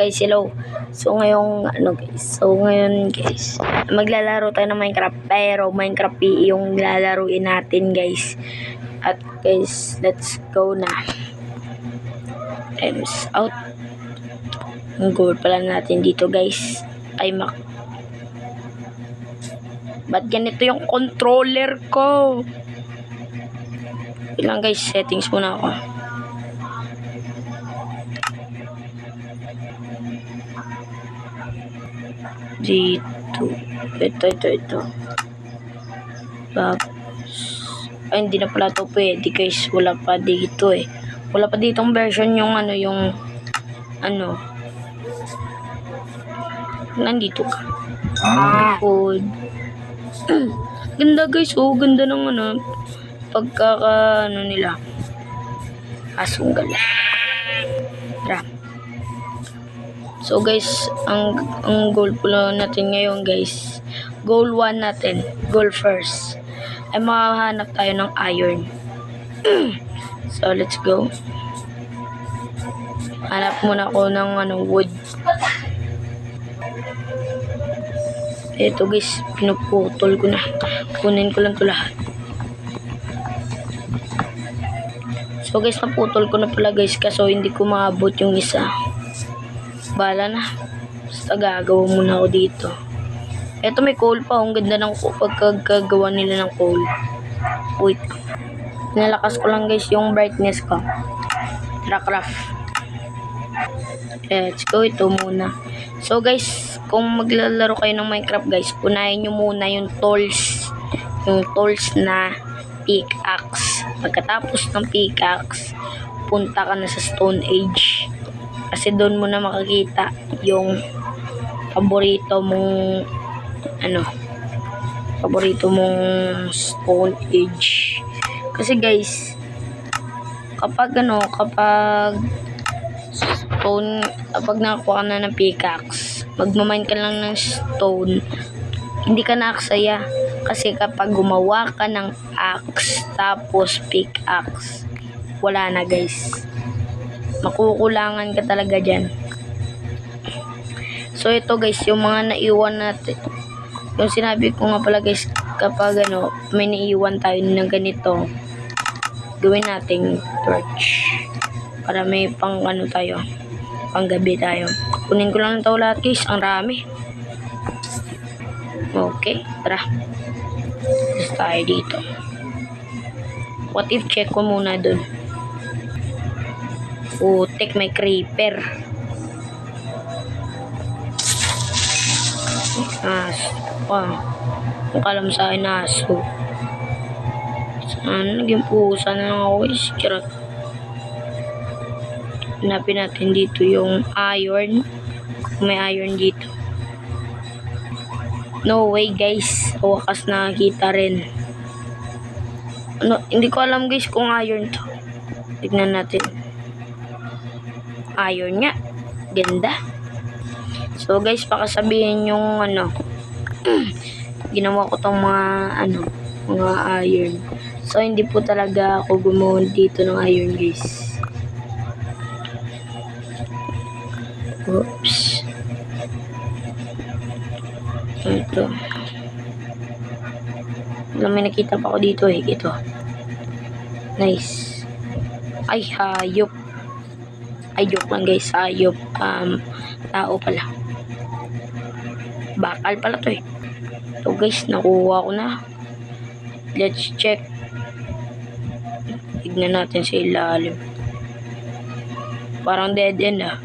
guys, hello. So ngayon guys, maglalaro tayo ng Minecraft, pero Minecraft PE yung lalaruin natin guys. At guys, let's go na. Times out. Ang goal pala natin dito guys ay ba't ganito yung controller ko? Ilang guys, settings muna ako. Dito. Ito. Tapos, ay, hindi na pala ito pwede guys. Wala pa dito eh. Wala pa ditong version yung nandito ka. Food. Ganda guys, oh. Ganda ng nila. Asong gala. Tara. So guys, ang goal pala natin ngayon guys, goal 1 natin, goal first, ay makahanap tayo ng iron. So let's go. Hanap muna ako ng wood. Ito guys, pinuputol ko na. Kunin ko lang ito lahat. So guys, naputol ko na pala guys, kaso hindi ko maabot yung isa. Bala na. Basta gagawa muna ako dito. Eto, may coal pa. Ang ganda ng pagkagawa nila ng coal. Wait. Nalakas ko lang guys yung brightness ko. Craft. Let's go. Ito muna. So guys, kung maglalaro kayo ng Minecraft guys, unahin nyo muna yung tools. Yung tools na pickaxe. Pagkatapos ng pickaxe, punta ka na sa Stone Age. Kasi doon mo na makikita yung paborito mong Stone Age. Kasi guys, kapag nakakuha ka na ng pickaxe, magmamine ka lang ng stone, hindi ka naaksaya. Kasi kapag gumawa ka ng axe tapos pickaxe, wala na guys. Makukulangan ka talaga dyan. So ito guys, yung mga naiwan natin. Yung sinabi ko nga pala guys, kapag may naiwan tayo ng ganito, gawin nating torch. Para may pang tayo, pang gabi tayo. Kunin ko lang ito lahat guys, ang rami. Okay, tara. Let's tayo dito. What if check ko muna dun. Take my creeper. Kung alam sa akin na aso. Saan naging pusa na lang ako guys. Kirot. Hanapin natin dito yung iron. May iron dito. No way guys. Wakas nakakita rin. Hindi ko alam guys kung iron to. Tignan natin. Iron nga. Ganda. So guys, pakasabihin yung ginawa ko tong mga iron. So hindi po talaga ako gumawa dito ng iron guys. Oops. Ito. May nakita pa ako dito eh. Ito. Nice. Ay, hayop. Ay, joke lang guys. Hayop. Tao pala. Bakal pala to eh. So guys, nakuha ko na. Let's check. Tignan natin sa ilalim. Parang dead end ah.